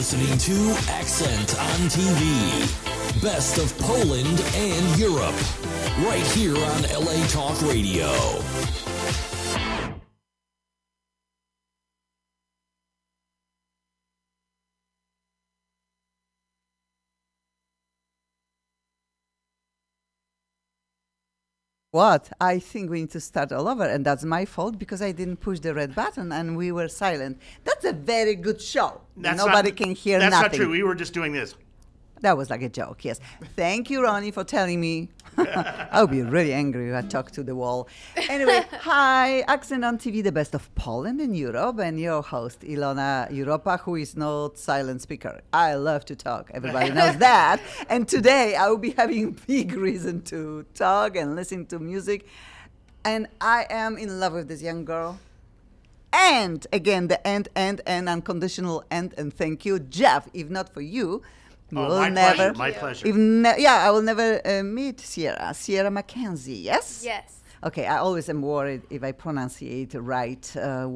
listening to Accent on TV. Best of Poland and Europe. Right here on LA Talk Radio. What? I think we need to start all over, and that's my fault because I didn't push the red button and we were silent. That's a very good show. Nobody can hear that's nothing. That's not true. We were just doing this. That was like a joke, yes. Thank you, Ronnie, for telling me. I would be really angry if I talked to the wall. Anyway, hi, Accent on TV, the best of Poland and Europe, and your host, ILONA EUROPA, who is not silent speaker. I love to talk. Everybody knows that. And today I will be having big reason to talk and listen to music. And I am in love with this young girl. And again, the and unconditional and thank you, Jeff. If not for you, My pleasure. I will never meet Sierra Mackenzie, yes? Yes. Okay, I always am worried if I pronunciate the right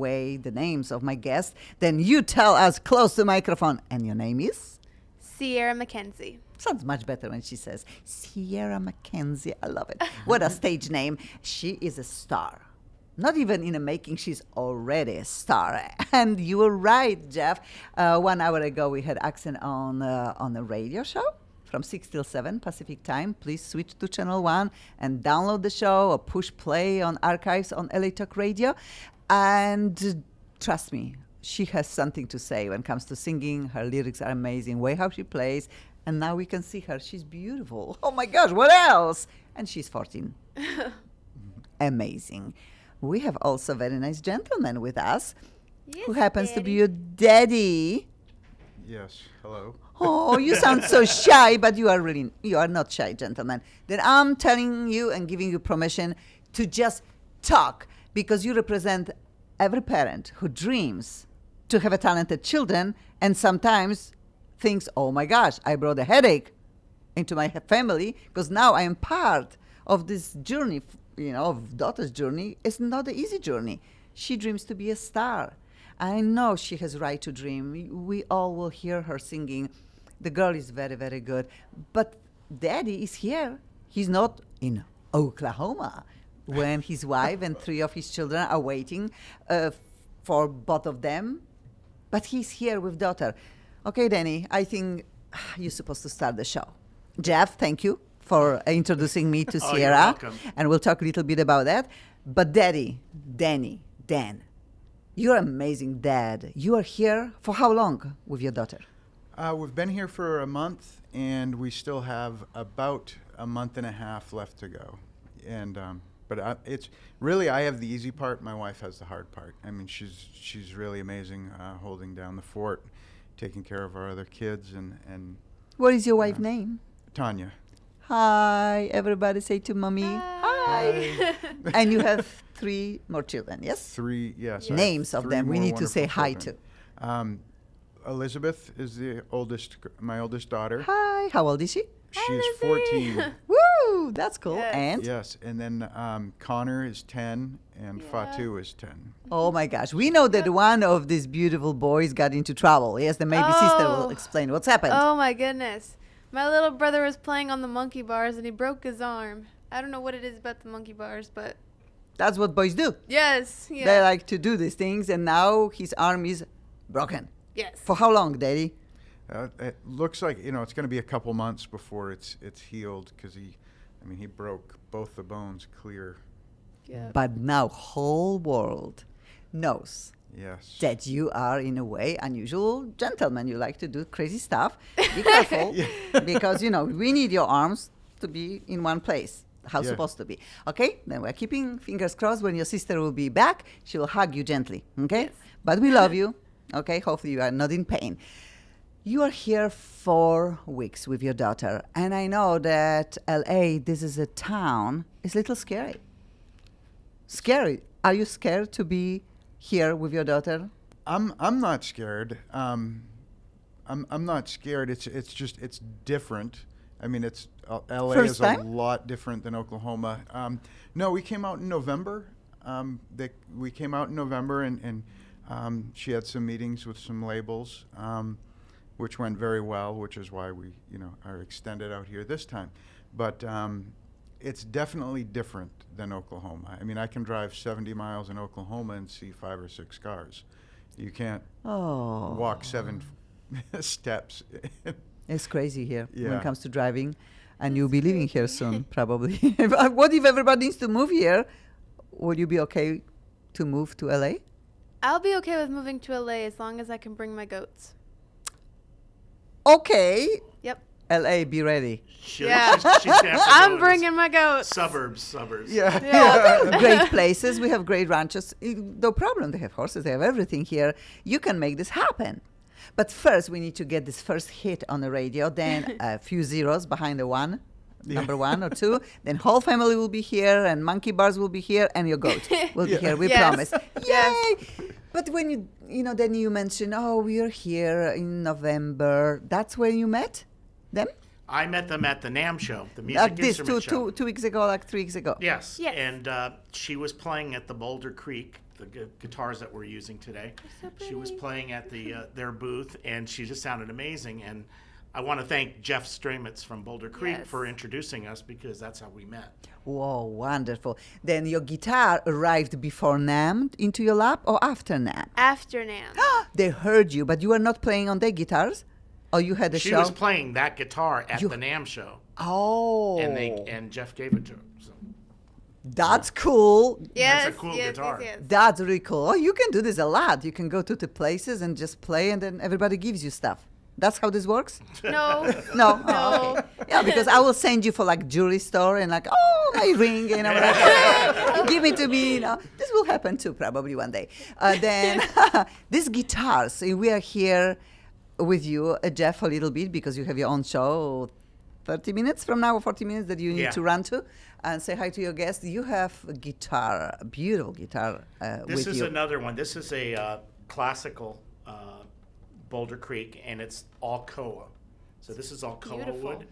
way the names of my guests. Then you tell us close to the microphone. And your name is? Sierra Mackenzie. Sounds much better when she says Sierra Mackenzie. I love it. What a stage name. She is a star. Not even in the making, she's already a star. And you were right, Jeff. 1 hour ago, we had Accent on a radio show from 6 till 7 Pacific time. Please switch to Channel 1 and download the show or push play on archives on LA Talk Radio. And trust me, she has something to say when it comes to singing. Her lyrics are amazing, way how she plays. And now we can see her. She's beautiful. Oh my gosh, what else? And she's 14. Amazing. We have also a very nice gentleman with us who happens to be your daddy. Yes, hello. Oh, you sound so shy, but you are not shy, gentlemen. Then I'm telling you and giving you permission to just talk because you represent every parent who dreams to have a talented children and sometimes thinks, oh my gosh, I brought a headache into my family because now I am part of this journey. Of daughter's journey. It's not an easy journey. She dreams to be a star. I know she has right to dream. We all will hear her singing. The girl is very, very good. But daddy is here. He's not in Oklahoma when his wife and 3 of his children are waiting for both of them. But he's here with daughter. Okay, Danny, I think you're supposed to start the show. Jeff, thank you for introducing me to Sierra. You're welcome. And we'll talk a little bit about that. But Dan, you're amazing dad. You are here for how long with your daughter? We've been here for a month, and we still have about a month and a half left to go. And it's really, I have the easy part. My wife has the hard part. I mean, she's really amazing, holding down the fort, taking care of our other kids, and. What is your wife's name? Tanya. Hi, everybody say to mommy. Hi. And you have 3 more children, yes? 3, yes. Names of them we need to say hi to. Elizabeth is my oldest daughter. Hi, how old is she? She's 14. Woo, that's cool. Yes. And? Yes, and then Connor is 10 and Fatu is 10. Oh my gosh, we know that one of these beautiful boys got into trouble. Yes, then maybe sister will explain what's happened. Oh my goodness. My little brother was playing on the monkey bars and he broke his arm. I don't know what it is about the monkey bars, but... That's what boys do. Yes. Yeah. They like to do these things, and now his arm is broken. Yes. For how long, Daddy? It looks like, it's going to be a couple months before it's healed because he broke both the bones clear. Yeah. But now whole world knows Yes. that you are, in a way, unusual gentleman. You like to do crazy stuff. Be careful, because, we need your arms to be in one place. How it's supposed to be. Okay? Then we're keeping fingers crossed. When your sister will be back, she will hug you gently. Okay? Yes. But we love you. Okay? Hopefully you are not in pain. You are here 4 weeks with your daughter. And I know that LA, this is a town, is a little scary. Scary. Are you scared to be here with your daughter? I'm not scared. I'm not scared. It's different. I mean, LA First is time? a lot different than Oklahoma. No, we came out in November. We came out in November, and she had some meetings with some labels. which went very well, which is why we, are extended out here this time. But it's definitely different than Oklahoma. I mean, I can drive 70 miles in Oklahoma and see 5 or 6 cars. You can't walk 7 steps. It's crazy here when Yeah. it comes to driving. And you'll be living here soon, probably. What if everybody needs to move here? Would you be okay to move to LA? I'll be okay with moving to LA as long as I can bring my goats. Okay. Yep. LA, be ready. Yeah. She's gonna have to go I'm to bringing my goats. suburbs. Yeah. Great places. We have great ranches. No problem. They have horses. They have everything here. You can make this happen. But first, we need to get this first hit on the radio. Then a few zeros behind the one, number 1 or 2. Then whole family will be here, and monkey bars will be here, and your goat will be here. We Yes. promise. Yes. Yay! But when then you mention, we are here in November. That's when you met them? I met them at the NAMM show, the music This instrument show. 2 weeks ago, like 3 weeks ago. Yes. Yes. And she was playing at the Boulder Creek, the guitars that we're using today. so She was pretty. playing at their booth, and she just sounded amazing. And I want to thank Jeff Stramitz from Boulder Creek Yes. for introducing us, because that's how we met. Whoa, wonderful. Then your guitar arrived before NAMM into your lap or after NAMM? After NAMM. They heard you, but you were not playing on their guitars? Or you had a She show? was playing that guitar at You- the NAMM show, Oh. and Jeff gave it to her. So Yes. That's cool. That's a cool yes, guitar. Yes, yes. That's really cool. Oh, you can do this a lot. You can go to the places and just play, and then everybody gives you stuff. That's how this works? No. No. No. Oh, okay. Yeah, because I will send you for like jewelry store and like, my ring, like, give it to me. This will happen too probably one day. Then these guitars. We are here with you, Jeff, a little bit because you have your own show. 30 minutes from now or 40 minutes that you need Yeah. to run to and say hi to your guests. You have a guitar, a beautiful guitar This with is you. another one. This is a classical Boulder Creek, and it's all koa. So this is all koa Beautiful. wood,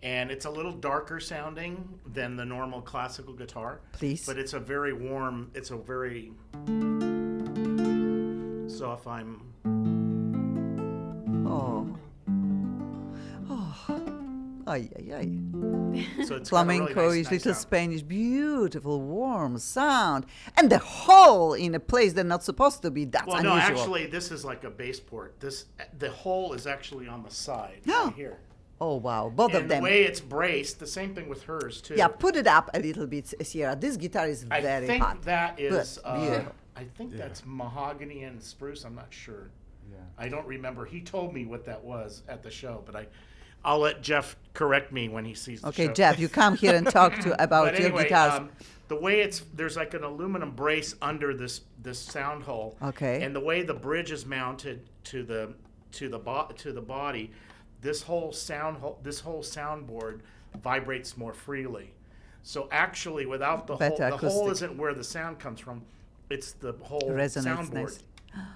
and it's a little darker sounding than the normal classical guitar. Please. But it's a very warm. It's a very. So if I'm. Oh. Ay, ay, ay. So it's got a Flamenco really is nice little sound. Spanish, beautiful, warm sound. And the hole in a place they're not supposed to be, that's Well, unusual. no, actually, this is like a bass port. The hole is actually on the side right here. Oh, wow, both And of the them. way it's braced, the same thing with hers too. Yeah, put it up a little bit, Sierra. This guitar is I very think hot. that is. Good, beautiful. I think that's mahogany and spruce. I'm not sure. Yeah. I don't remember. He told me what that was at the show, but I'll let Jeff correct me when he sees the Okay, show. Jeff, you come here and talk about But your anyway, guitars. the way there's like an aluminum brace under this sound hole. Okay. And the way the bridge is mounted to the body, this whole soundboard vibrates more freely. So actually, without the Better hole, the hole acoustic. isn't where the sound comes from. It's the whole Resonates soundboard. nice.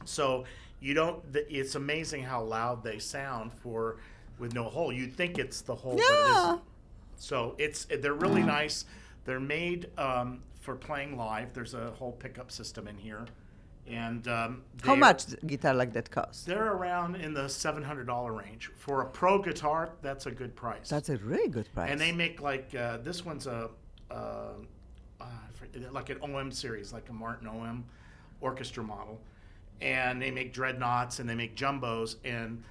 So you don't. It's amazing how loud they sound with no hole. You'd think it's the hole, but it Yeah. isn't. So they're really nice. They're made for playing live. There's a whole pickup system in here, and How much guitar like that costs? They're around in the $700 range for a pro guitar. That's a good price. That's a really good price. And they make like this one's like an OM series, like a Martin OM orchestra model, and they make dreadnoughts and they make jumbos, and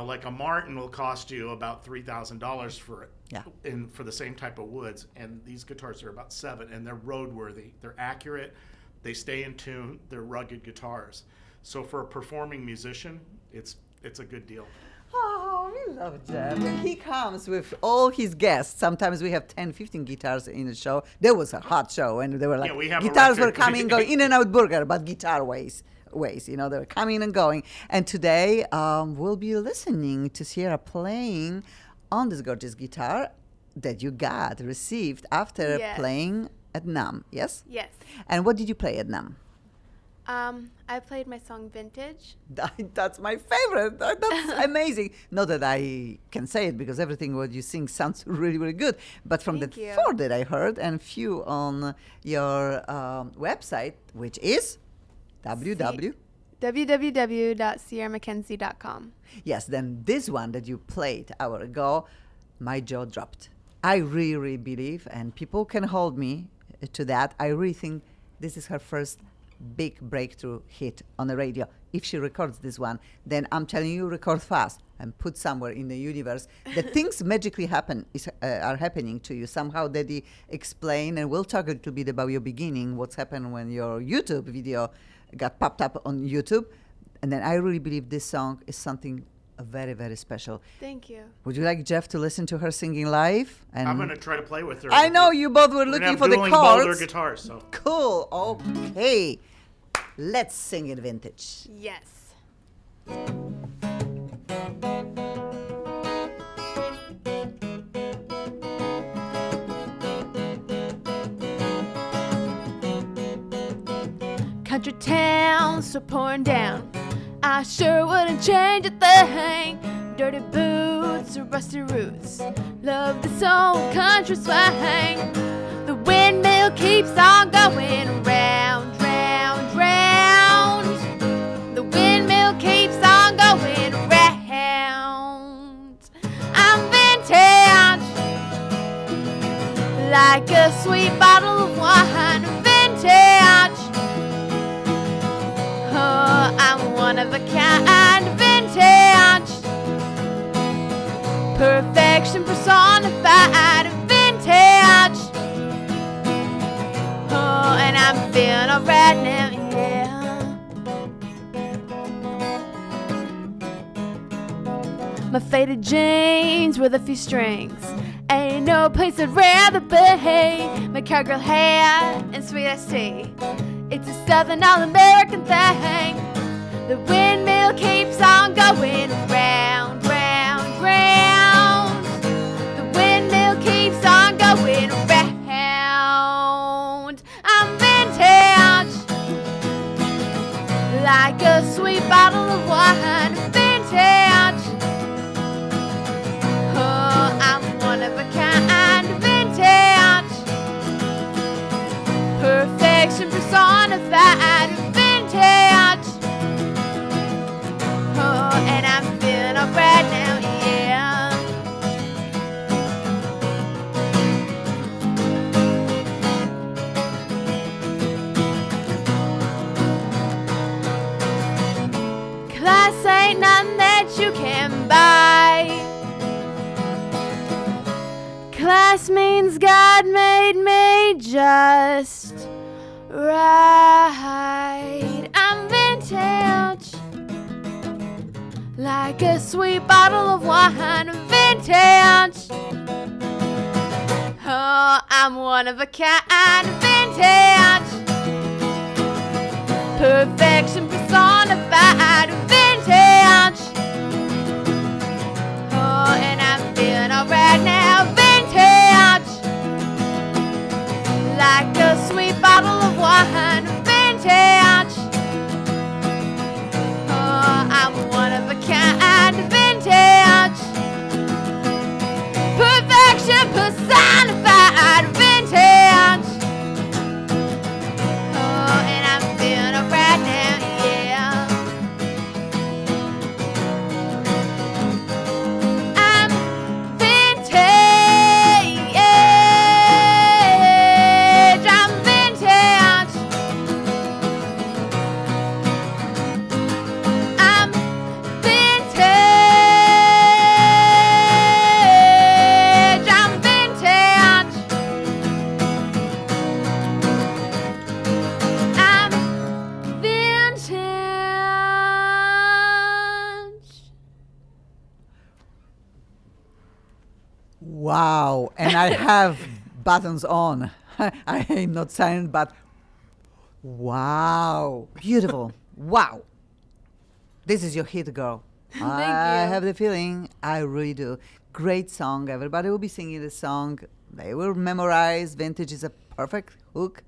like a Martin will cost you about $3,000 for it. Yeah. And for the same type of woods, and these guitars are about $7,000, and they're roadworthy. They're accurate. They stay in tune. They're rugged guitars. So for a performing musician, it's a good deal. Oh, we love Jeff. When he comes with all his guests, sometimes we have 10, 15 guitars in the show. There was a hot show, and they were like, Yeah, we have a guitars were record. coming, going in and out burger, but guitar ways. They were coming and going. And today, we'll be listening to Sierra playing on this gorgeous guitar that you received after Yes. playing at NAMM, yes? Yes. And what did you play at NAMM? I played my song Vintage. That's my favorite. That's amazing. Not that I can say it because everything what you sing sounds really, really good. But from Thank the you. 4 that I heard and few on your website, which is www. www.sierramackenzie.com. Yes, then this one that you played hour ago, my jaw dropped. I really believe, and people can hold me to that, I really think this is her first big breakthrough hit on the radio. If she records this one, then I'm telling you, record fast and put somewhere in the universe that things magically are happening to you. Somehow Daddy explained, and we'll talk a little bit about your beginning, what's happened when your YouTube video got popped up on YouTube. And then I really believe this song is something very, very special. Thank you. Would you like Jeff to listen to her singing live? And I'm going to try to play with her. I know you both were We're looking gonna for have the dueling chords. Boulder guitars. So. Cool. Okay. Let's sing it vintage. Yes. Country towns so pouring down. I sure wouldn't change a thing. Dirty boots or rusty roots. Love this old country swang. The windmill keeps on going round, round, round. The windmill keeps on going round. I'm vintage, like a sweet bottle of wine. Vintage. Oh, I'm one of a kind, vintage. Perfection personified, vintage. Oh, and I'm feeling alright now, yeah. My faded jeans with a few strings. Ain't no place I'd rather be. My cowgirl hat and sweet iced tea. It's a Southern All-American thing. The windmill keeps on going round, round, round. The windmill keeps on going round. I'm vintage, like a sweet bottle of wine. Vintage. Oh, I'm one of a kind. Vintage. Perfection personified, vintage. Oh, and I'm feeling alright now, yeah. Class ain't nothing that you can buy. Class means God made me just right. I'm vintage, like a sweet bottle of wine. Vintage. Oh, I'm one of a kind. Vintage. Perfection personified. Vintage. Oh, and I'm feeling alright now. Vintage. Like a sweet bottle of wine. Vintage. Oh, I'm one of a kind. Vintage. Perfection personified. Vintage. Oh, and I'm feeling alright now, yeah. I'm vintage. I'm vintage. I'm vintage. I'm vintage. I'm vintage. Wow. And I have buttons on. I am not silent, but wow. Beautiful. Wow. This is your hit, girl. Thank I you. have the feeling. I really do. Great song. Everybody will be singing this song. They will memorize. Vintage is a perfect hook.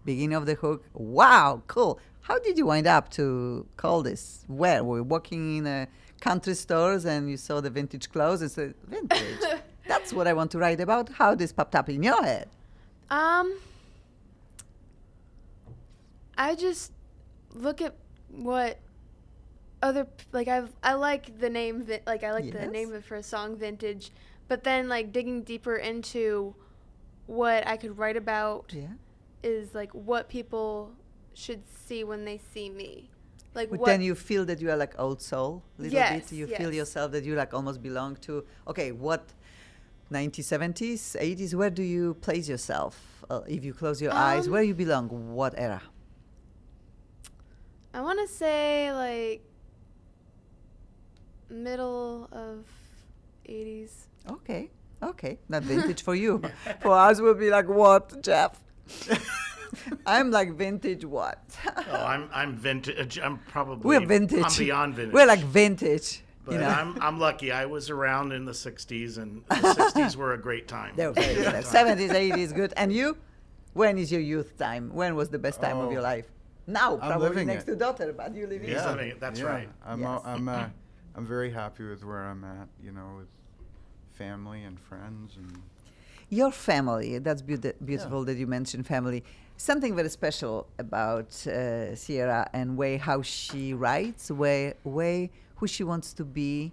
Beginning of the hook. Wow. Cool. How did you wind up to call this? Where? Were you walking in country stores and you saw the vintage clothes and said, vintage? That's what I want to write about. How this popped up in your head. I just look at what I like the name the Yes. name of her song Vintage, but then like digging deeper into what I could write about Yeah. is like what people should see when they see me. Like But what then you feel that you are like old soul, little Yes, bit. You feel yes. yourself that you like almost belong to. Okay, what 1970s, 80s? Where do you place yourself? If you close your eyes, where you belong? What era? I want to say like middle of 80s. Okay, okay, not vintage for you. For us, we'll be like what, Jeff? I'm like vintage what? Oh, I'm vintage. I'm probably. We're vintage. I'm beyond vintage. We're like vintage. But You know, I'm lucky. I was around in the '60s, and the '60s were a great time. they were very good. 70s, 80s, good. And you? When is your youth time? When was the best time of your life? Now, I'm probably living next it. to daughter, but you live in. Yeah. Living it, that's right. Yes. I'm very happy with where I'm at, you know, with family and friends and Your family, that's beautiful that you mentioned family. Something very special about Sierra and way how she writes, way who she wants to be.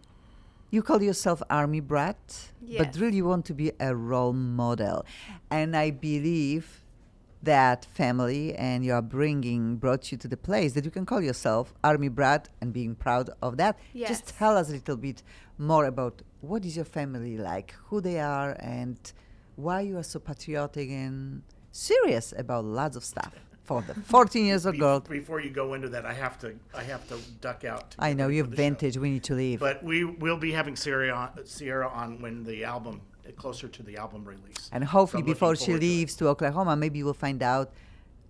You call yourself army brat, but Yes. really you want to be a role model. And I believe that family and your upbringing brought you to the place that you can call yourself army brat and being proud of that. Yes. Just tell us a little bit more about what is your family like, who they are, and why you are so patriotic and serious about lots of stuff for the 14 years old girl. Before you go into that, I have to duck out. to I get know ready you're for the show. vintage. We need to leave. But we will be having Sierra on when the album, closer to the album release. And hopefully, So I'm looking before she forward to it. leaves to Oklahoma, maybe we'll find out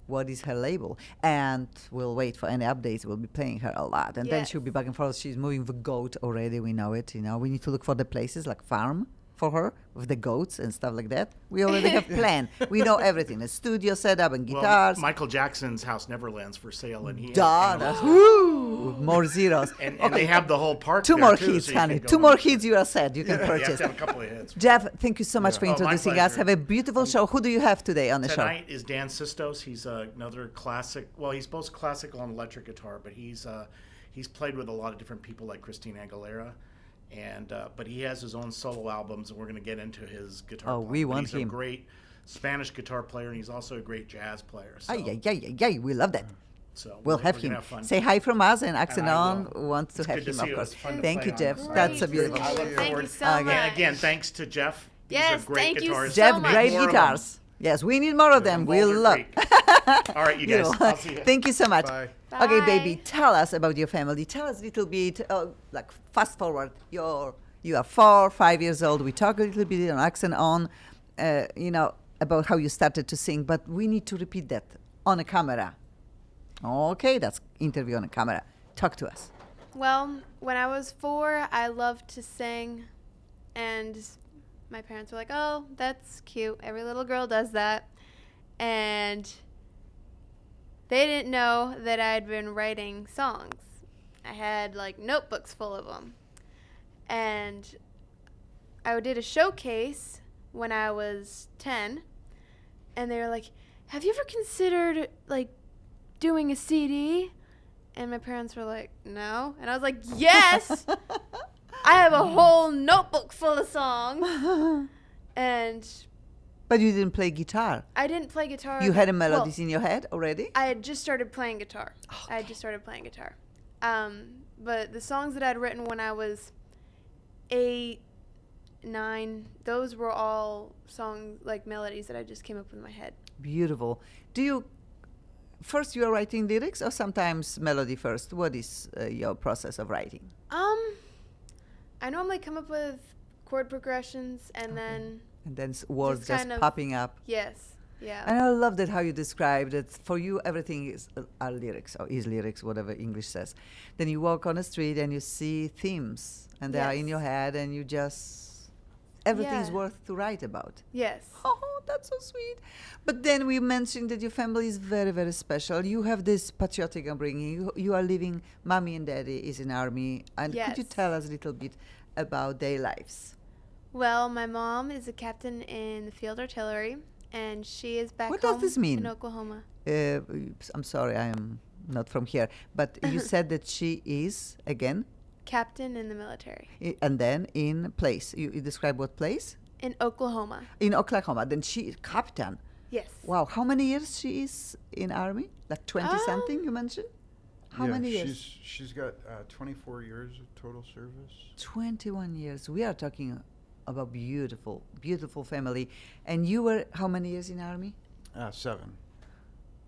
what is her label. And we'll wait for any updates. We'll be playing her a lot. And then Yes. she'll be back and forth. She's moving the goat already. We know it. You know, we need to look for the places like farm for her with the goats and stuff like that. We already have planned. We know everything. A studio setup and Well, guitars. Michael Jackson's House Neverland's for sale, and he Duh, that's woo, more zeros. and they have the whole park. Two there, more too, hits, so you honey. can go Two on. more hits, you are set. You can You have purchase. to have a couple of hits. Jeff, thank you so much for Oh, my introducing us. pleasure. Have a beautiful show. Who do you have today on the show? Tonight is Dan Sistos. He's another classic. Well, he's both classical and electric guitar, but he's played with a lot of different people like Christina Aguilera, and but he has his own solo albums, and we're going to get into his guitar. Oh, playing. we But want he's him. a great Spanish guitar player, and he's also a great jazz player. So, Ay, ay, ay, ay, ay. We love that. so We'll we're have gonna him. have fun. Say hi from us, and I Axenon will. wants to It's have good to him, see of you. course. It's fun to Thank play you, on Jeff. this. That's so Great. beautiful. I look Thank you forward. so Okay. much. And again, thanks to Jeff. These Yes, are great thank you guitars. so Jeff, much. great More of them. guitars. Yes, we need more of them. Boulder We'll love. Creek. All right, you guys. Beautiful. I'll see you. Thank you so much. Bye. Okay, Bye. baby, tell us about your family. Tell us a little bit, like fast forward. You are 4, 5 years old. We talk a little bit on Axenon, about how you started to sing, but we need to repeat that on a camera. Okay, that's interview on a camera. Talk to us. Well, when I was 4, I loved to sing, and my parents were like, "Oh, that's cute. Every little girl does that." And they didn't know that I'd been writing songs. I had like notebooks full of them. And I did a showcase when I was 10, and they were like, "Have you ever considered like doing a CD?" And my parents were like, "No." And I was like, "Yes." I have a whole notebook full of songs. And But you didn't play guitar. I didn't play guitar. You had a well, melodies in your head already? I had just started playing guitar. I had just started playing guitar. But the songs that I'd written when I was 8, 9, those were all songs, like melodies that I just came up with in my head. Beautiful. First you are writing lyrics or sometimes melody first? What is your process of writing? I normally come up with chord progressions and then, And then words Just just kind of- popping up. yes, yeah. And I love that how you described it. For you, everything are lyrics or is lyrics, whatever English says. Then you walk on the street and you see themes, and they are in Yes. your head, and you just everything's Yeah. worth to write about. Yes. Oh, that's so sweet. But then we mentioned that your family is very, very special. You have this patriotic upbringing. You are living. Mommy and Daddy is in army. And could you Yes. tell us a little bit about their lives? Well, my mom is a captain in the field artillery, and she is back What home does this mean? in Oklahoma. I'm sorry, I am not from here. But you said that she is, again, Captain in the military and then in place. You describe what place? in Oklahoma. In Oklahoma. Then she is captain. Yes. Wow. How many years she is in army? Like 20 something you mentioned? How Yeah, many years? She's got 24 years of total service. 21 years. We are talking about beautiful, beautiful family. And you were how many years in army? 7.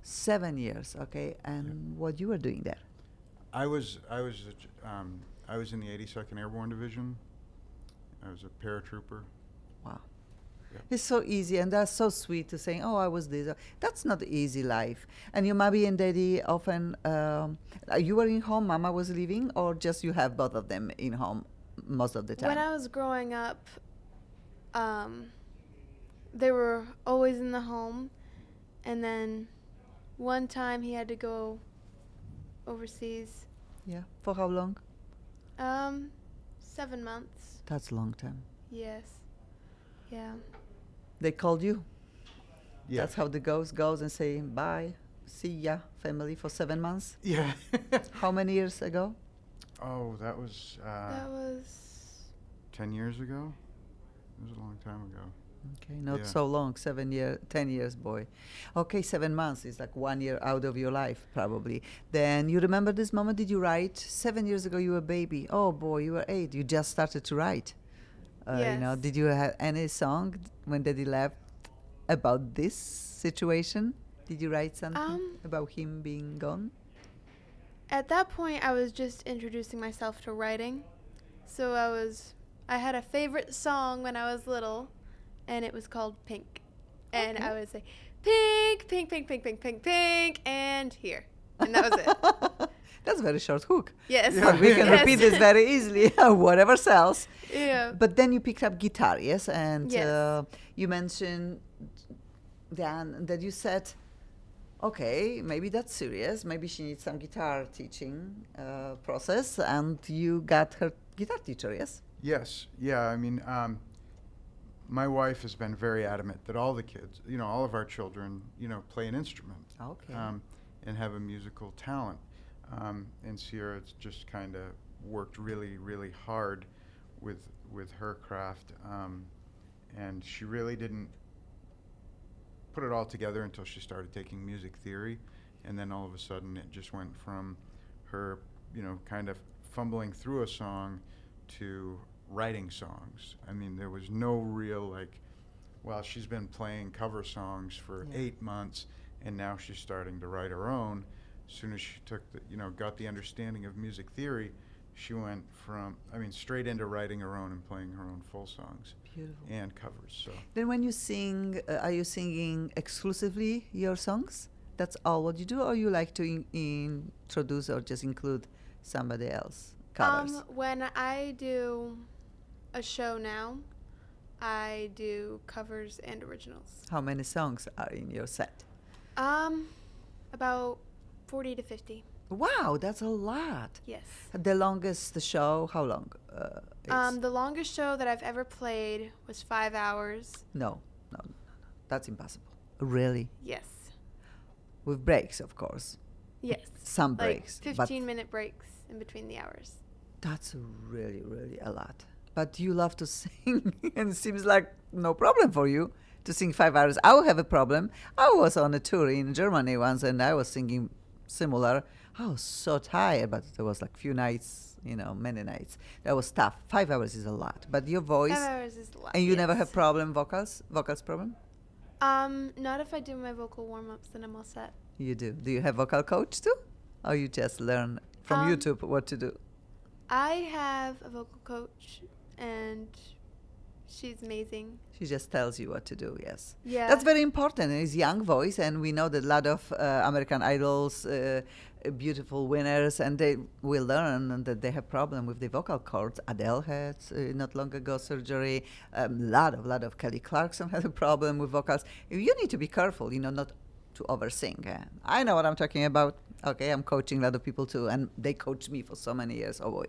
7 years. Okay. And what you were doing there? I was in the 82nd Airborne Division. I was a paratrooper. Wow. Yep. It's so easy, and that's so sweet to say, oh, I was this. That's not easy life. And your mommy and daddy often, you were in home, mama was leaving, or just you have both of them in home most of the time? When I was growing up, they were always in the home, and then one time he had to go overseas. Yeah. For how long? 7 months. That's a long time. Yes. Yeah. They called you? Yeah. That's how the ghost goes and say, bye, see ya, family, for 7 months? Yeah. How many years ago? Oh, that was That was 10 years ago. It was a long time ago. Okay, not Yeah. so long, 10 years, boy. Okay, 7 months is like 1 year out of your life, probably. Then you remember this moment, did you write? 7 years ago, you were a baby. Oh, boy, you were 8. You just started to write. You know, Yes. did you have any song when Daddy left about this situation? Did you write something about him being gone? At that point, I was just introducing myself to writing. So I had a favorite song when I was little, and it was called Pink. And I would say, pink, pink, pink, pink, pink, pink, pink, and here. And that was it. That's a very short hook. Yes. But we can Yes. repeat this very easily, whatever sells. Yeah. But then you picked up guitar, yes? And Yes. you mentioned, Dan, that you said, okay, maybe that's serious. Maybe she needs some guitar teaching process. And you got her guitar teacher, yes? Yes. Yeah. I mean, my wife has been very adamant that all the kids, all of our children, play an instrument. Okay. And have a musical talent. And Sierra's just kind of worked really, really hard with her craft. And she really didn't put it all together until she started taking music theory. And then all of a sudden it just went from her, kind of fumbling through a song to writing songs. I mean, there was no real she's been playing cover songs for 8 months, and now she's starting to write her own. As soon as she took got the understanding of music theory, she went from, straight into writing her own and playing her own full songs. Beautiful. And covers. So Then when you sing, are you singing exclusively your songs? That's all what you do, or you like to introduce or just include somebody else covers? When I do a show now, I do covers and originals. How many songs are in your set? About 40 to 50. Wow, that's a lot. Yes. The longest show, how long? The longest show that I've ever played was 5 hours. No, that's impossible. Really? Yes. With breaks, of course. Yes. Some Like breaks. but 15-minute breaks in between the hours. that's really, really a lot. But you love to sing, and it seems like no problem for you to sing 5 hours. I will have a problem. I was on a tour in Germany once, and I was singing similar. I was so tired, but there was like few nights, many nights. That was tough. 5 hours is a lot. But your voice, 5 hours is a lot. and you never yes. have vocals problem? Not if I do my vocal warm-ups, then I'm all set. You do. Do you have vocal coach too? Or you just learn from YouTube what to do? I have a vocal coach, and she's amazing. She just tells you what to do, yes. Yeah. That's very important. It's young voice, and we know that a lot of American Idols, beautiful winners, and they will learn that they have problem with the vocal cords. Adele had not long ago surgery. Lot of Kelly Clarkson had a problem with vocals. You need to be careful, not to oversing. I know what I'm talking about. Okay, I'm coaching a lot of people too, and they coached me for so many years. Oh boy,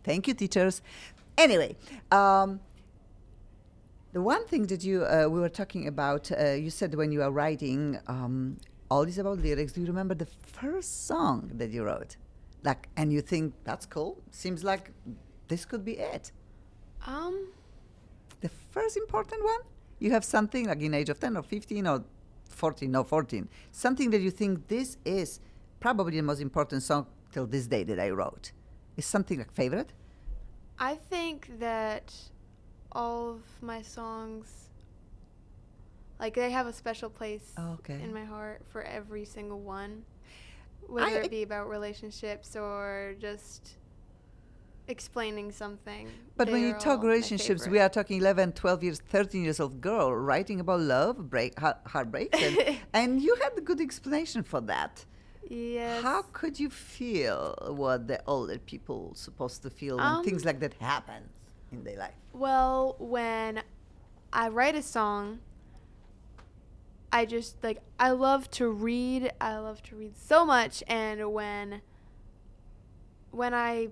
thank you, teachers. Anyway, the one thing that we were talking about, you said when you are writing, all this about lyrics, do you remember the first song that you wrote? Like, and you think, that's cool. Seems like this could be it. The first important one? You have something like in age of 10 or 15 or 14, no, 14. Something that you think this is probably the most important song till this day that I wrote. Is something like favorite? I think that all of my songs, like, they have a special place Okay. in my heart for every single one, whether it be about relationships or just explaining something. But when They you are talk all my relationships, we favorite. are talking 11, 12 years, 13 years old girl writing about love, heartbreaks, and you had a good explanation for that. Yes. How could you feel what the older people supposed to feel when things like that happen in their life? Well, when I write a song, I just, like, I love to read. I love to read so much, and when I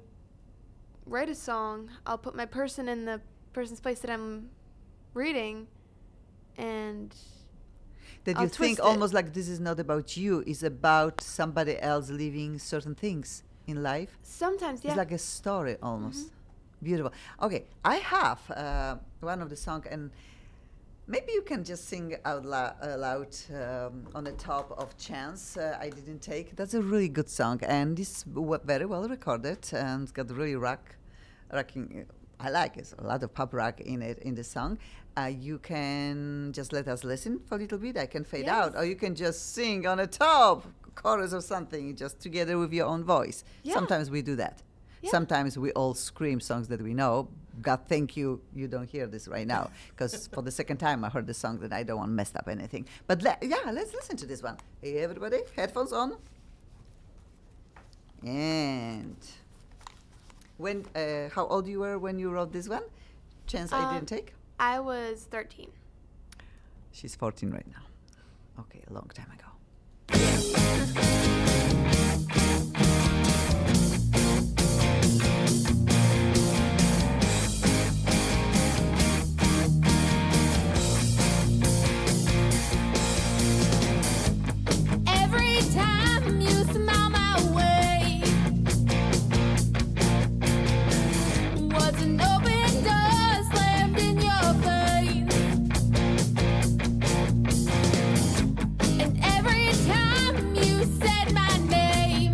write a song, I'll put my person in the person's place that I'm reading, and That I'll you think twist it. almost like this is not about you, it's about somebody else living certain things in life. sometimes, yeah. It's like a story almost. Beautiful. Okay, I have one of the song, and maybe you can just sing out loud on the top of Chance. I didn't take. That's a really good song, and it's very well recorded, and it's got really rocking. I like it. A lot of pop rock in it in the song. You can just let us listen for a little bit. I can fade out, Yes. or you can just sing on the top chorus or something, just together with your own voice. Yeah. Sometimes we do that. Yeah. Sometimes we all scream songs that we know. God, thank you. You don't hear this right now because for the second time I heard the song that I don't want to mess up anything. But let's listen to this one. Hey, everybody, headphones on. And when, how old you were when you wrote this one? Chance I didn't take. I was 13. She's 14 right now. Okay, a long time ago. Every time you smile my way was an open door slammed in your face, and every time you said my name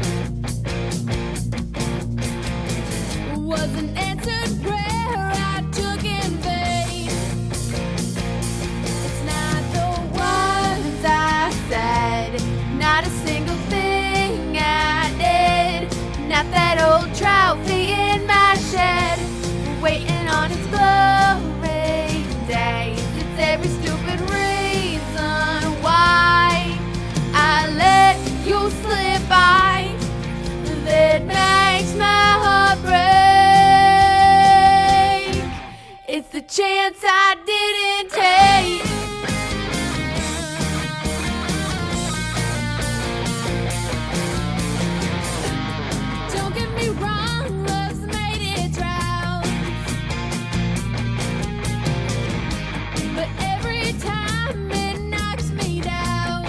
was an answered prayer I took in vain. It's not the words I said, not a single thing I did, not that old trophy in my shed, waiting on its glory days. It's every stupid reason why I let you slip by that makes my heart break. It's the chance I didn't take. Don't get me wrong, love's made it drown, but every time it knocks me down,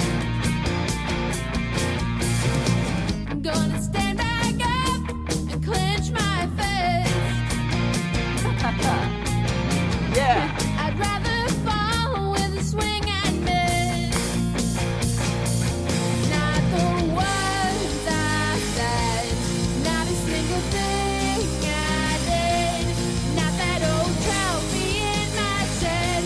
I'm gonna stand back up and clench my fist. Yeah. I'd rather fall with a swing and miss. Not the words I said, not a single thing I did, not that old trophy in my shed,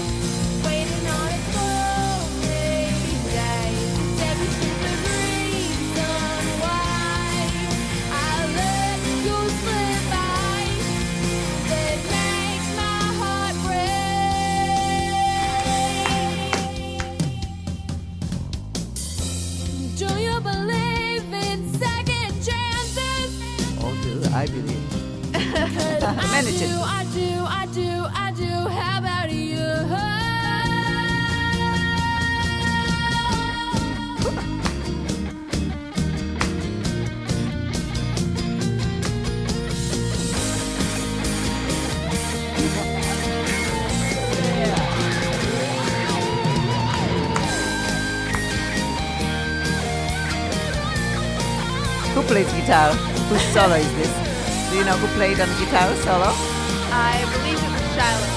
waiting on its glory days. It's every stupid reason why I let you slip by that makes my heart break. Do you believe in second chances? Oh, do I believe. 'Cause I Many do, chances. I do, I do, I do. How about you? Who plays guitar? Whose solo is this? Do you know who played on the guitar solo? I believe it was Shiloh.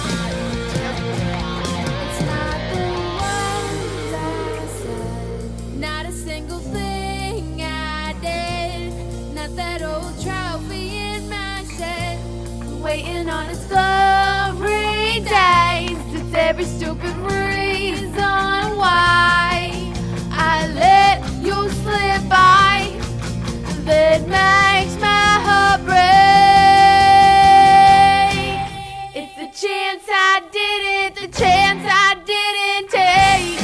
It's not the words I said, not a single thing I did, not that old trophy in my shed, Waiting on its glory days. It's every stupid reason why I let you slip by that makes my heart break. It's the chance I didn't, the chance I didn't take.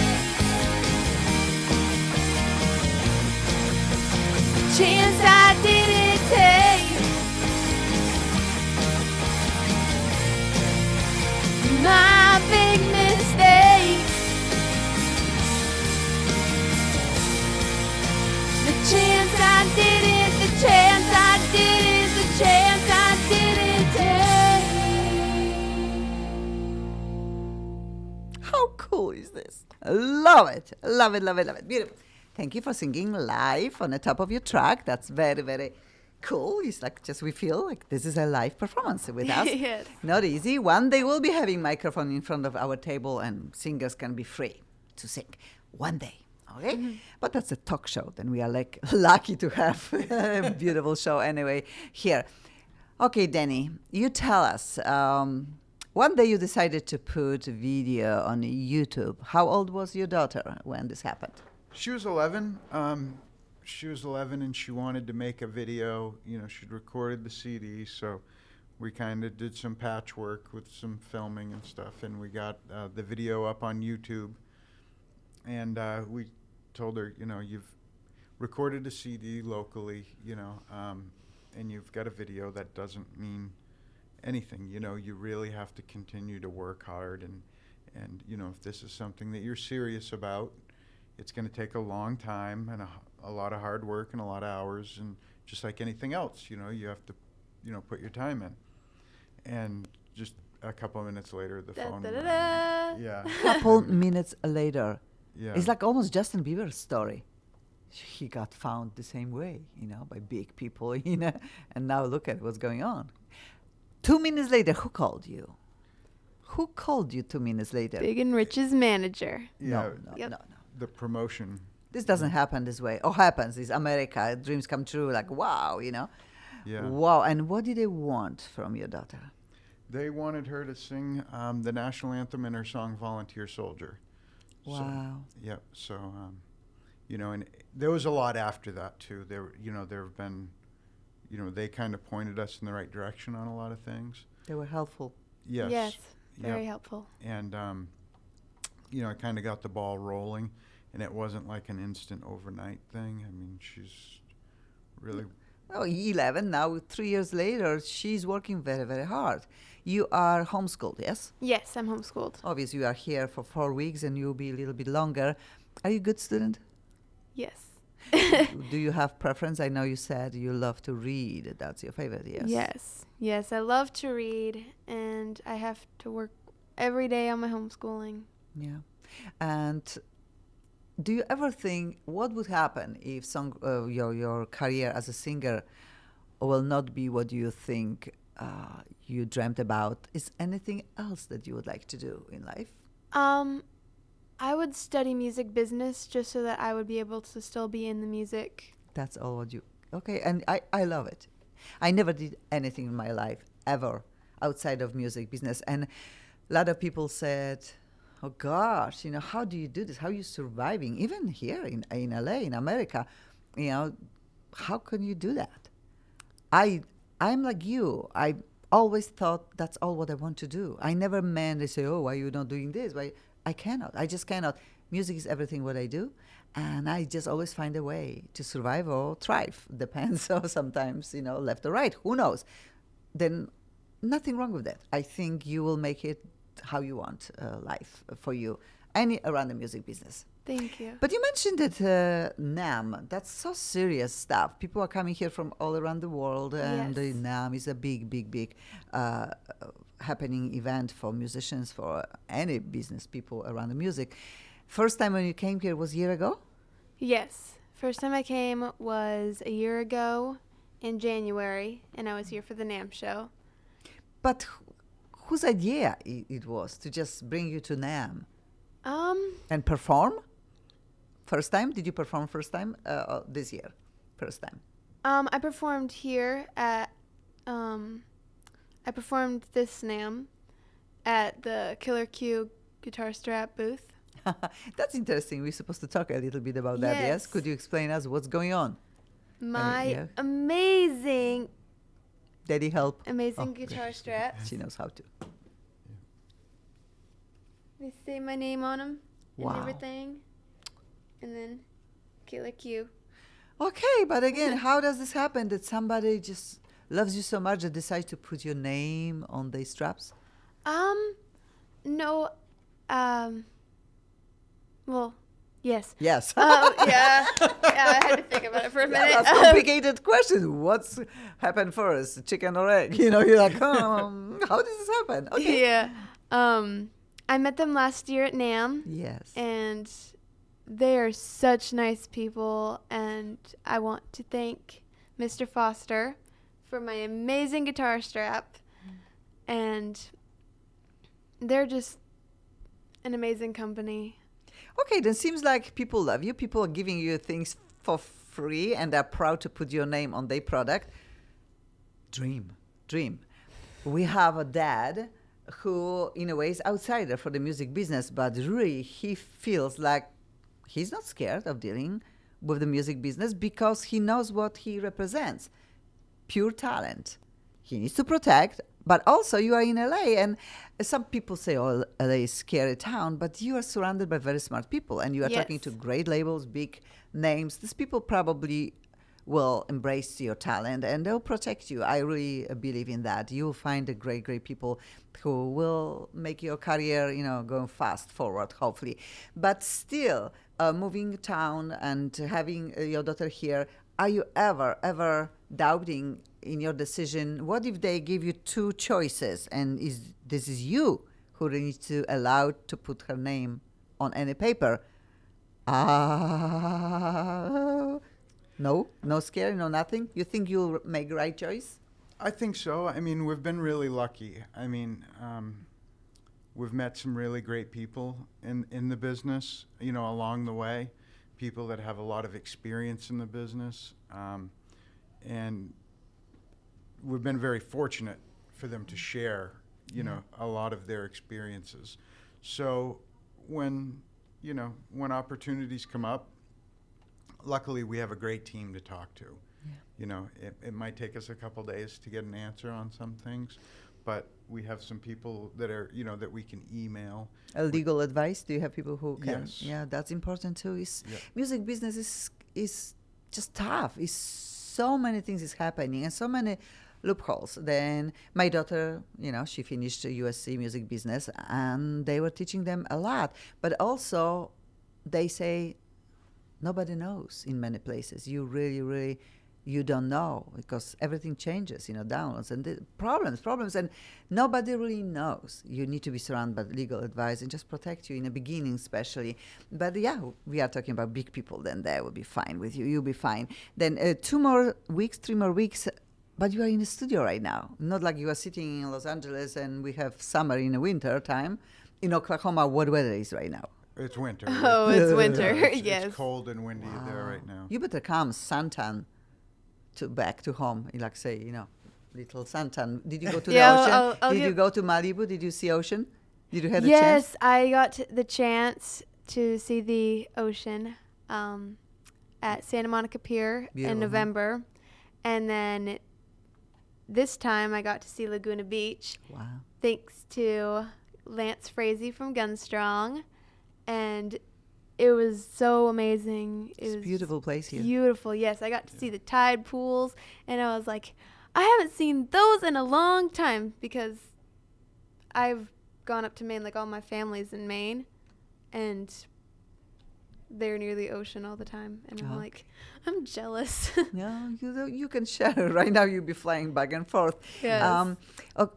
The chance I didn't take. My big mistake. The chance I didn't, the chance I didn't, the chance I didn't take. How cool is this? Love it. Love it, love it, love it. Beautiful. Thank you for singing live on the top of your track. That's very, very cool. It's like just we feel like this is a live performance with us. Yes. Not easy. One day we'll be having microphone in front of our table and singers can be free to sing. One day. Okay? But that's a talk show. Then we are like lucky to have a beautiful show anyway here. Okay, Danny, you tell us. One day you decided to put a video on YouTube. How old was your daughter when this happened? She was 11. She was 11 and she wanted to make a video. You know, she'd recorded the CD, so we kind of did some patchwork with some filming and stuff, and we got the video up on YouTube. And we told her, you know, you've recorded a CD locally, you know, and you've got a video. That doesn't mean anything. You know, you really have to continue to work hard, and you know, if this is something that you're serious about, it's going to take a long time and a lot of hard work and a lot of hours, and just like anything else, you know, you have to, you know, put your time in. And just a couple of minutes later, the phone rang. Yeah. Couple minutes later. Yeah. It's like almost Justin Bieber's story. He got found the same way, you know, by big people, you know, and now look at what's going on. 2 minutes later, who called you? Who called you 2 minutes later? Big and Rich's manager. Yeah. Yep. No. The promotion. This doesn't happen this way. Or happens. It's America. Dreams come true. Like, wow, you know. Yeah. Wow. And what did they want from your daughter? They wanted her to sing the national anthem in her song "Volunteer Soldier." Wow. Yep. So, you know, and there was a lot after that too. There have been, you know, they kind of pointed us in the right direction on a lot of things. They were helpful. Yes. Yes. Very Yep. helpful. And, you know, I kind of got the ball rolling, and it wasn't like an instant overnight thing. I mean, she's really. Oh, 11 now, 3 years later, she's working very, very hard. You are homeschooled, yes? Yes, I'm homeschooled. Obviously, you are here for 4 weeks and you'll be a little bit longer. Are you a good student? Yes. Do you have preference? I know you said you love to read. That's your favorite, yes? Yes. Yes, I love to read, and I have to work every day on my homeschooling. Yeah. And do you ever think what would happen if your career as a singer will not be what you think you dreamt about? Is anything else that you would like to do in life? I would study music business just so that I would be able to still be in the music. That's all what you... Okay, and I love it. I never did anything in my life, ever, outside of music business. And a lot of people said, oh gosh, you know, how do you do this? How are you surviving? Even here in LA, in America, you know, how can you do that? I'm like you. I always thought that's all what I want to do. I never meant they say, oh, why are you not doing this? Why? I cannot. I just cannot. Music is everything what I do. And I just always find a way to survive or thrive. Depends. So sometimes, you know, left or right. Who knows? Then nothing wrong with that. I think you will make it how you want life for you. Around the music business. Thank you. But you mentioned that NAMM, that's so serious stuff. People are coming here from all around the world, and Yes. NAMM is a big happening event for musicians, for any business people around the music. First time when you came here was a year ago? Yes. First time I came was a year ago in January, and I was here for the NAMM show. But whose idea it was to just bring you to NAMM and perform? First time? Did you perform first time this year? First time. I performed here at, I performed this NAMM at the Killer Q guitar strap booth. That's interesting. We're supposed to talk a little bit about that. Yes. Could you explain us what's going on? My amazing Daddy help. Amazing guitar straps. She knows how to. They say my name on them and Wow. everything. And then Killer Q. Okay, but again, how does this happen that somebody just loves you so much that decides to put your name on the straps? No, well, yes. Yes. Yeah, I had to think about it for a minute. That's a complicated question. What's happened first, chicken or egg? You know, you're like, how does this happen? Okay. Yeah. I met them last year at NAMM. Yes. And they are such nice people, and I want to thank Mr. Foster for my amazing guitar strap, and they're just an amazing company. Okay, then seems like people love you. People are giving you things for free, and they're proud to put your name on their product. Dream. We have a dad who, in a way, is outsider for the music business, but really he feels like he's not scared of dealing with the music business because he knows what he represents. Pure talent. He needs to protect, but also you are in LA, and some people say, oh, LA is a scary town, but you are surrounded by very smart people, and you are talking to great labels, big names. These people probably will embrace your talent, and they'll protect you. I really believe in that. You'll find the great people who will make your career, going fast forward, hopefully. But still, moving town and having your daughter here, are you ever doubting in your decision? What if they give you two choices, and this is you who needs to allow to put her name on any paper? No scary, no nothing? You think you'll make the right choice? I think so. I mean, we've been really lucky. I mean, we've met some really great people in the business, along the way, people that have a lot of experience in the business. And we've been very fortunate for them to share, a lot of their experiences. So when opportunities come up, luckily we have a great team to talk to. It might take us a couple days to get an answer on some things, but we have some people that are, that we can email. Legal advice? Do you have people who can? Yes. Yeah, that's important too. Music business is just tough. It's so many things is happening and so many loopholes. Then my daughter, she finished USC music business, and they were teaching them a lot. But also, they say nobody knows in many places. You really you don't know, because everything changes, downloads and the problems, and nobody really knows. You need to be surrounded by legal advice and just protect you in the beginning, especially. But yeah, we are talking about big people, then they will be fine with you. You'll be fine. Then 3 more weeks, but you are in the studio right now. Not like you are sitting in Los Angeles and we have summer in the winter time. In Oklahoma, what weather is right now? It's winter. Oh, it's winter. Yes. It's cold and windy there right now. You better come suntan back to home, like say, little suntan. Did you go to the ocean? I'll Did you go to Malibu? Did you see ocean? Did you have the chance? Yes, I got the chance to see the ocean at Santa Monica Pier in November. And then this time I got to see Laguna Beach. Wow. Thanks to Lance Frazee from Gunstrong. And it was so amazing. It's a beautiful place here. Beautiful, yes. I got to see the tide pools, and I was like, I haven't seen those in a long time, because I've gone up to Maine, like all my family's in Maine, and they're near the ocean all the time. And I'm like, I'm jealous. No, you can share. Right now you'll be flying back and forth. Yes.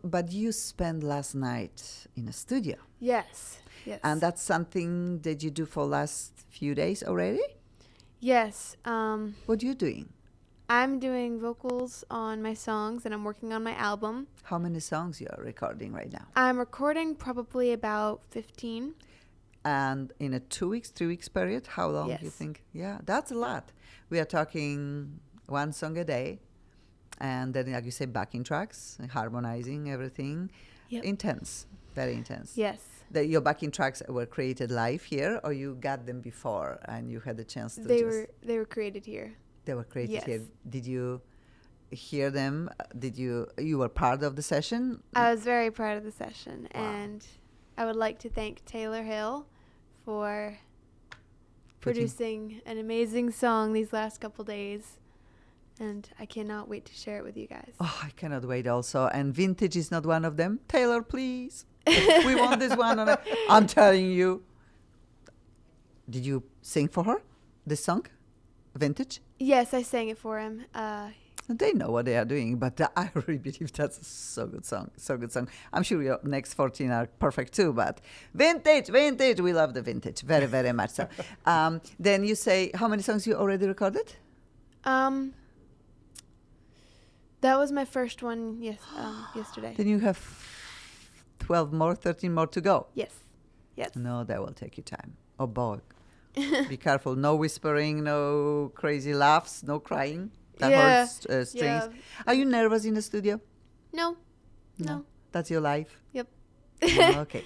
But you spent last night in a studio. Yes. And that's something that you do for last few days already? Yes. What are you doing? I'm doing vocals on my songs, and I'm working on my album. How many songs you are recording right now? I'm recording probably about 15. And in a 2 weeks, 3 weeks period, how long do you Yes. think? Yeah, that's a lot. We are talking one song a day, and then, like you say, backing tracks, harmonizing everything. Yep. Intense, very intense. Yes. Your backing tracks were created live here, or you got them before and you had the chance to They just... were created here. They were created Yes. here. Did you hear them? You were part of the session? I was very proud of the session, Wow. and I would like to thank Taylor Hill for Putting- producing an amazing song these last couple days, and I cannot wait to share it with you guys. Oh, I cannot wait also. And Vintage is not one of them. Taylor, please. We want this one. I'm telling you. Did you sing for her this song? Vintage? Yes, I sang it for him. They know what they are doing, but I really believe that's a so good song. So good song. I'm sure your next 14 are perfect too, but vintage. We love the vintage very, very much so. Then you say, how many songs you already recorded? That was my first one yesterday. Then you have 12 more, 13 more to go. Yes. Yes. No, that will take you time. Oh boy. Be careful. No whispering, no crazy laughs, no crying. That Yeah, hurts strings. yeah. Are you nervous in the studio? No. No. That's your life? Yep. Okay.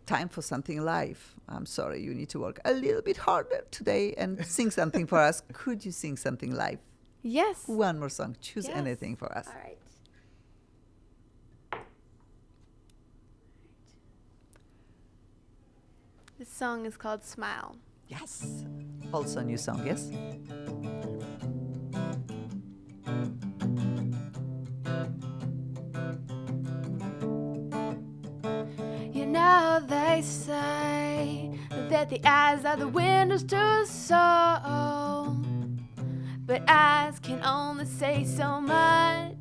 Time for something live. I'm sorry. You need to work a little bit harder today and sing something for us. Could you sing something live? Yes. One more song. Choose Yes. anything for us. All right. This song is called Smile. Yes. Also a new song, yes? You know they say that the eyes are the windows to the soul, but eyes can only say so much.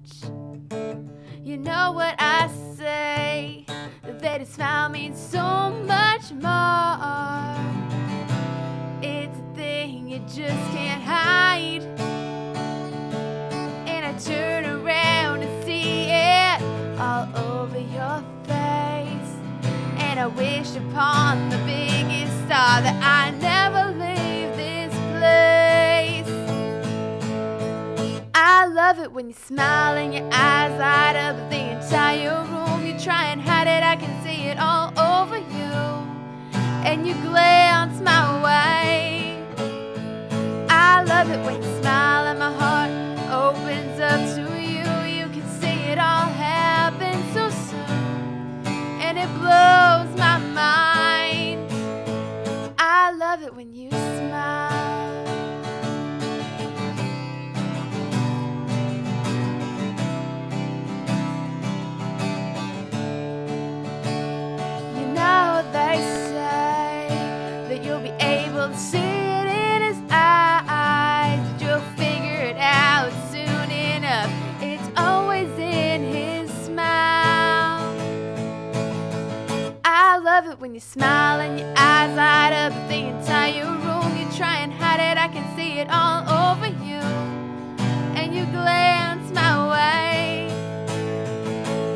You know what I say, that a smile means so much more. It's a thing you just can't hide, and I turn around and see it all over your face. And I wish upon the biggest star that I never leave this place. I love it when you smile and your eyes light up the entire room. You try and hide it, I can see it all over you, and you glance my way. I love it when you smile and my heart opens up to you. You can see it all happen so soon, and it blows my mind. I love it when you smile. You know they say that you'll be able to see it in his eyes, that you'll figure it out soon enough. It's always in his smile. I love it when you smile and your eyes light up the entire room. You try and hide it, I can see it all over you, and you glance my way.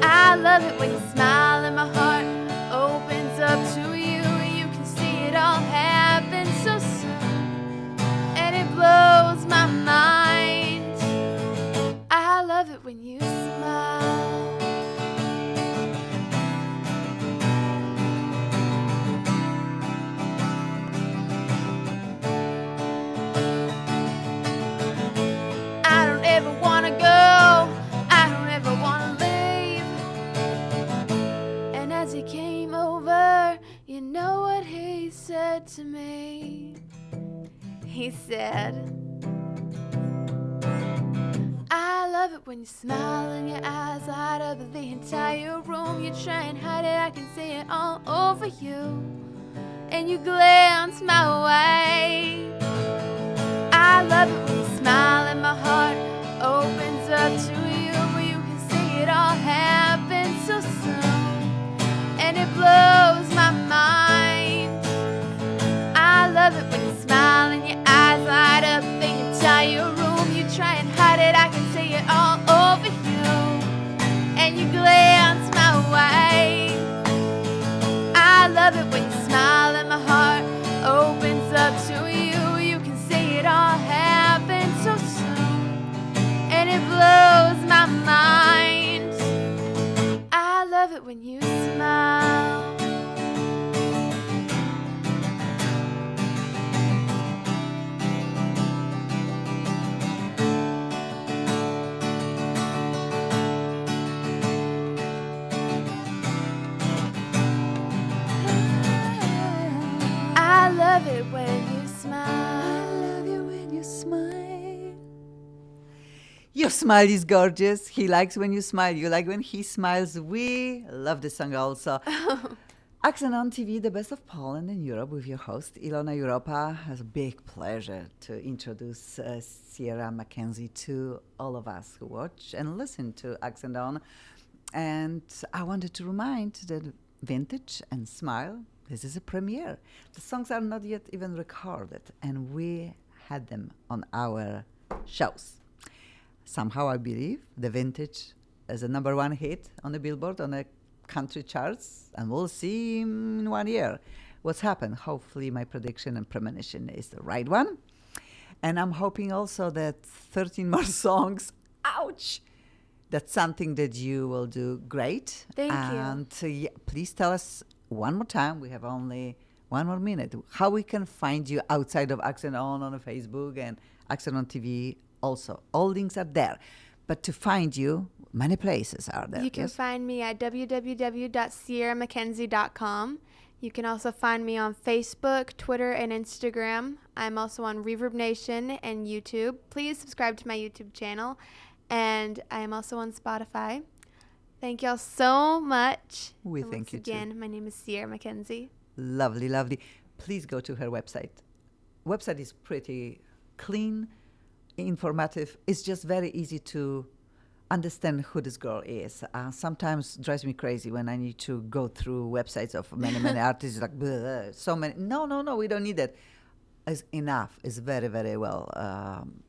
I love it when you smile and my heart opens up to you. You can see it all happen so soon, and it blows my mind. I love it when you smile. I don't ever wanna go, I don't ever wanna leave. And as he came over, you know what he said to me? He said, I love it when you smile and your eyes light up the entire room. You try and hide it, I can see it all over you, and you glance my way. I love it when you smile and my heart opens up to you. You can see it all happen so soon, and it blows my mind. I love it when you smile and your eyes light love it when you smile and my heart opens up to you. You can see it all happen so soon, and it blows my mind. I love it when you smile. I love it when you smile. I love you when you smile. Your smile is gorgeous. He likes when you smile. You like when he smiles. We love this song also. Accent on TV, the best of Poland and Europe with your host, ILONA EUROPA. Has a big pleasure to introduce Sierra Mackenzie to all of us who watch and listen to Accent On. And I wanted to remind that Vintage and Smile, this is a premiere. The songs are not yet even recorded, and we had them on our shows. Somehow I believe the Vintage is a number one hit on the Billboard, on the country charts, and we'll see in 1 year what's happened. Hopefully my prediction and premonition is the right one. And I'm hoping also that 13 more songs, ouch, that's something that you will do great. Thank you. And yeah, please tell us one more time, we have only 1 more minute, how we can find you outside of Accent on Facebook and Accent on TV also. All links are there. But to find you, many places are there. You can find me at www.sierramackenzie.com. You can also find me on Facebook, Twitter, and Instagram. I'm also on Reverb Nation and YouTube. Please subscribe to my YouTube channel. And I am also on Spotify. Thank y'all so much. We And thank you once again, my name is Sierra Mackenzie. Lovely, lovely. Please go to her website. Website is pretty clean, informative. It's just very easy to understand who this girl is. Sometimes drives me crazy when I need to go through websites of many, many artists. Like, bleh, so many. No, we don't need that. It's enough. It's very, very well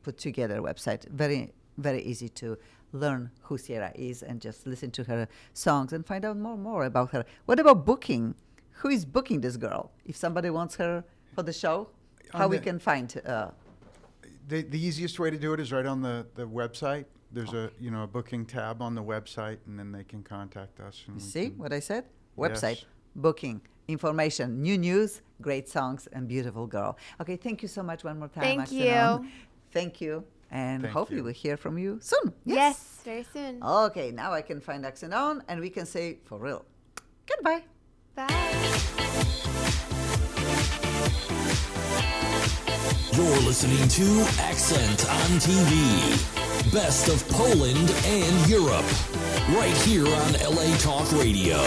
put together website. Very, very easy to learn who Sierra is and just listen to her songs and find out more about her. What about booking? Who is booking this girl? If somebody wants her for the show, how we can find The easiest way to do it is right on the website. There's a booking tab on the website, and then they can contact us. And see what I said? Website, Yes. booking, information, new news, great songs, and beautiful girl. Okay, thank you so much one more time. Thank Accent you. On. Thank you. And Thank hopefully you. we'll hear from you soon. Yes, very soon. Okay, now I can find Accent On, and we can say for real. Goodbye. Bye. You're listening to Accent on TV. Best of Poland and Europe. Right here on LA Talk Radio.